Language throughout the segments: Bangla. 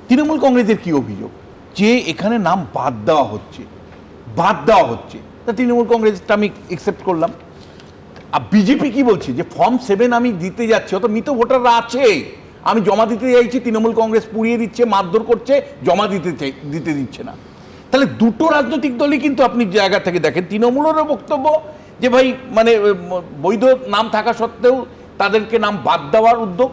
তৃণমূল কংগ্রেসের কি অভিযোগ যে এখানে নাম বাদ দেওয়া হচ্ছে, তা তৃণমূল কংগ্রেসটা আমি একসেপ্ট করলাম। আর বিজেপি কি বলছে যে ফর্ম 7 আমি দিতে যাচ্ছি, অত মৃত ভোটাররা আছে, আমি জমা দিতে চাইছি, তৃণমূল কংগ্রেস পুড়িয়ে দিচ্ছে, মারধর করছে, জমা দিতে দিচ্ছে না। তাহলে দুটো রাজনৈতিক দলই কিন্তু আপনি জায়গা থেকে দেখেন, তৃণমূলেরও বক্তব্য যে ভাই মানে বৈধ নাম থাকা সত্ত্বেও তাদেরকে নাম বাদ দেওয়ার উদ্যোগ,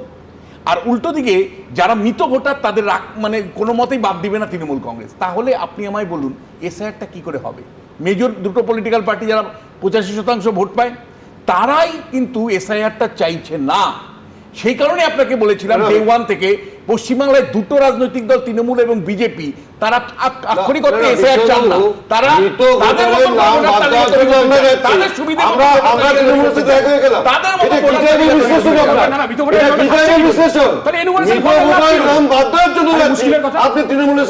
আর উল্টো দিকে যারা মৃত ভোটার তাদের মানে কোনো মতেই বাদ দিবে না তৃণমূল কংগ্রেস। তাহলে আপনি আমায় বলুন এসআইআরটা কি করে হবে? মেজর দুটো পলিটিক্যাল পার্টি যারা 85% ভোট পায় তারাই কিন্তু এসআইআরটা চাইছে না। সেই কারণে আপনাকে বলেছিলাম ডে ওয়ান থেকে পশ্চিমবাংলায় দুটো রাজনৈতিক দল তৃণমূল এবং বিজেপি তারা আক্ষরিক অর্থে এসআইআর চান না। তারা তাদের সুবিধা আপনি তৃণমূলের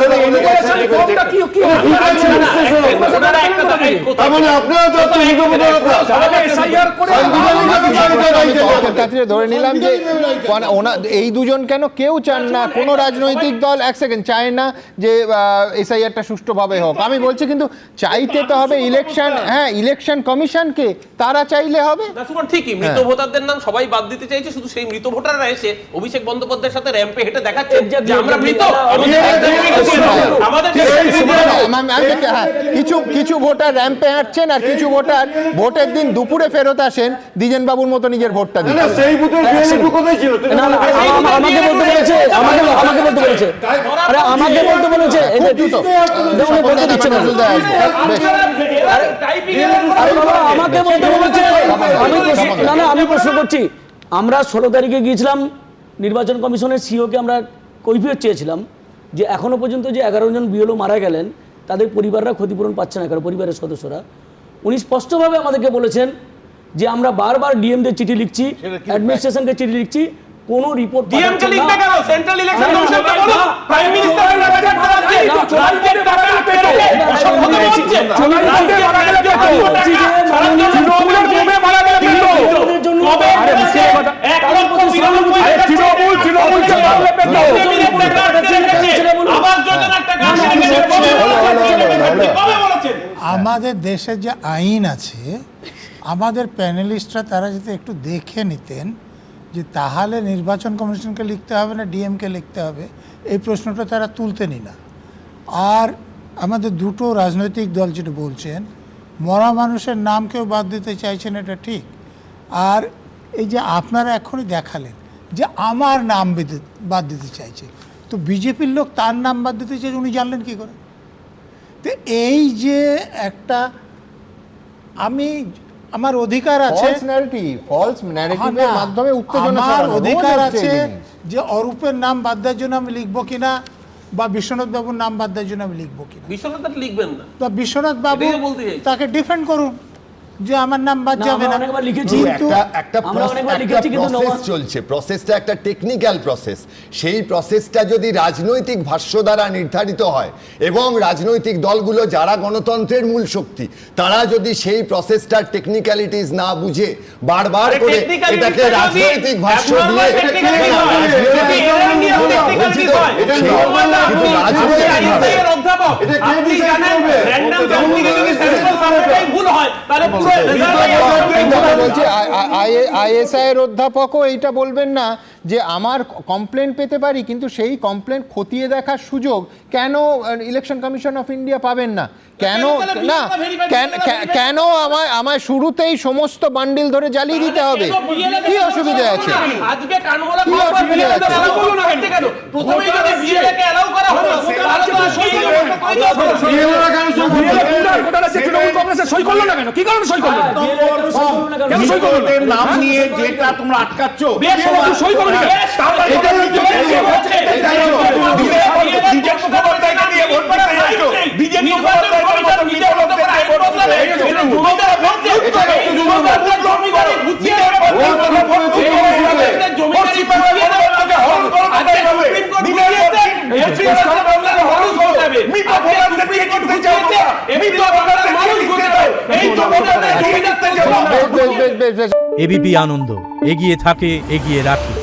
সাথে ধরে নিলাম যে এই দুজন কেন কেউ চান না, কোন রাজনৈতিক দল এক সেকেন্ড চায় না যে এসআইআরটা সুষ্ঠুভাবে হোক। আমি বলছি কিন্তু চাইতে তো হবে ইলেকশন, হ্যাঁ ইলেকশন কমিশনকে, তারা চাইলে হবে। ঠিকই মৃত ভোটারদের নাম সবাই বাদ দিতে চাইছে, শুধু সেই মৃত ভোটাররা এসে অভিষেক বন্দ্যোপাধ্যায়ের সাথে র্যাম্পে হেঁটে দেখাচ্ছে যে আমরা মৃত। কিছু ভোটার র্যাম্পে হাঁটছেন আর কিছু ভোটার ভোটের দিন দুপুরে ফেরত আসেন দ্বিজেন বাবুর মতো নিজের ভোটটা দিন। সেই বুথের বিএলএ কোথায় ছিল? আমাকে বলতে বলেছে, আমাকে বলতে বলেছে, আরে আমাকে বলতে বলেছে, এই যে দুটো দেখুন বলতে দিচ্ছে না, আরে বাবা আমাকে বলতে বলেছে। আমি প্রশ্ন করছি, আমরা 16 তারিখে গিয়েছিলাম নির্বাচন কমিশনের সিওকে, আমরা কৈফিয়ত চেয়েছিলাম যে এখনো পর্যন্ত যে 11 জন বিএলও মারা গেলেন তাদের পরিবাররা ক্ষতিপূরণ পাচ্ছে না, কারণ পরিবারের সদস্যরা। উনি স্পষ্টভাবে আমাদেরকে বলেছেন যে আমরা বারবার ডিএমদের চিঠি লিখছি, অ্যাডমিনিস্ট্রেশনকে চিঠি লিখছি, কোনো রিপোর্ট ডিএমকে লিখবে কেন? সেন্ট্রাল ইলেকশন কমিশনকে বলুন, প্রাইম মিনিস্টারের রাজা করাচ্ছে, রাজ্যের টাকা পেটো অসম্ভব হচ্ছে, রাজ্যের মারা গেলে পেটো, তৃণমূলের কমে মারা গেলে পেটো, কবে আরে মুশকিল কথা, এক লক্ষ তৃণমূল চালালে পেটো, আবাস যোজনার টাকা কবে বলেছেন? আমাদের দেশের যে আইন আছে, আমাদের প্যানেলিস্টরা তারা যদি একটু দেখে নিতেন যে তাহলে নির্বাচন কমিশনকে লিখতে হবে না ডিএমকে লিখতে হবে, এই প্রশ্নটা তারা তুলতেনই না। আর আমাদের দুটো রাজনৈতিক দল যেটা বলছেন মরা মানুষের নাম কেউ বাদ দিতে চাইছেন, এটা ঠিক। আর এই যে আপনারা এখনই দেখালেন যে আমার নাম বাদ দিতে চাইছে, তো বিজেপির লোক তার নাম বাদ দিতে চাইছে, উনি জানলেন কী করে? তো এই যে একটা আমার অধিকার আছে, আমার অধিকার আছে যে অরূপের নাম বাদ দেওয়ার জন্য আমি লিখবো কিনা, বা বিশ্বনাথ বাবুর নাম বাদ দেওয়ার জন্য আমি লিখবো কিনা। বিশ্বনাথ লিখবেন না, তো বিশ্বনাথ বাবু তাকে ডিফেন্ড করুন যে আমার নাম বাদ যাবে না। একটা প্রসেস চলছে, প্রসেসটা একটা টেকনিক্যাল প্রসেস। সেই প্রসেসটা যদি রাজনৈতিক ভাষ্য দ্বারা নির্ধারিত হয় এবং রাজনৈতিক দলগুলো যারা গণতন্ত্রের মূল শক্তি তারা যদি সেই প্রসেসটার টেকনিক্যালিটিস না বুঝে বারবার করে এটাকে রাজনৈতিক ভাষ্য দিয়ে আইএসআই এর অধ্যাপকও এইটা বলবেন না যে আমার কমপ্লেন পেতে পারি, কিন্তু সেই কমপ্লেন খতিয়ে দেখার সুযোগ কেন ইলেকশন কমিশন অফ ইন্ডিয়া পাবেন না? কেন না কেন আমায় শুরুতেই সমস্ত বান্ডিল ধরে জ্বালিয়ে দিতে হবে? কি অসুবিধা আছে? আজকে কানমোলা কেন প্রথমেই যদি বিএলএকে এলাও করা হলো তাহলে তো সই সই করলো না কেন? কি কারণে সই করলো না? কেন সই করলো না? নাম নিয়ে যেটা তোমরা আটকাচ্ছ, সই করলো না এবিপি আনন্দ, এগিয়ে থাকে, এগিয়ে রাখে।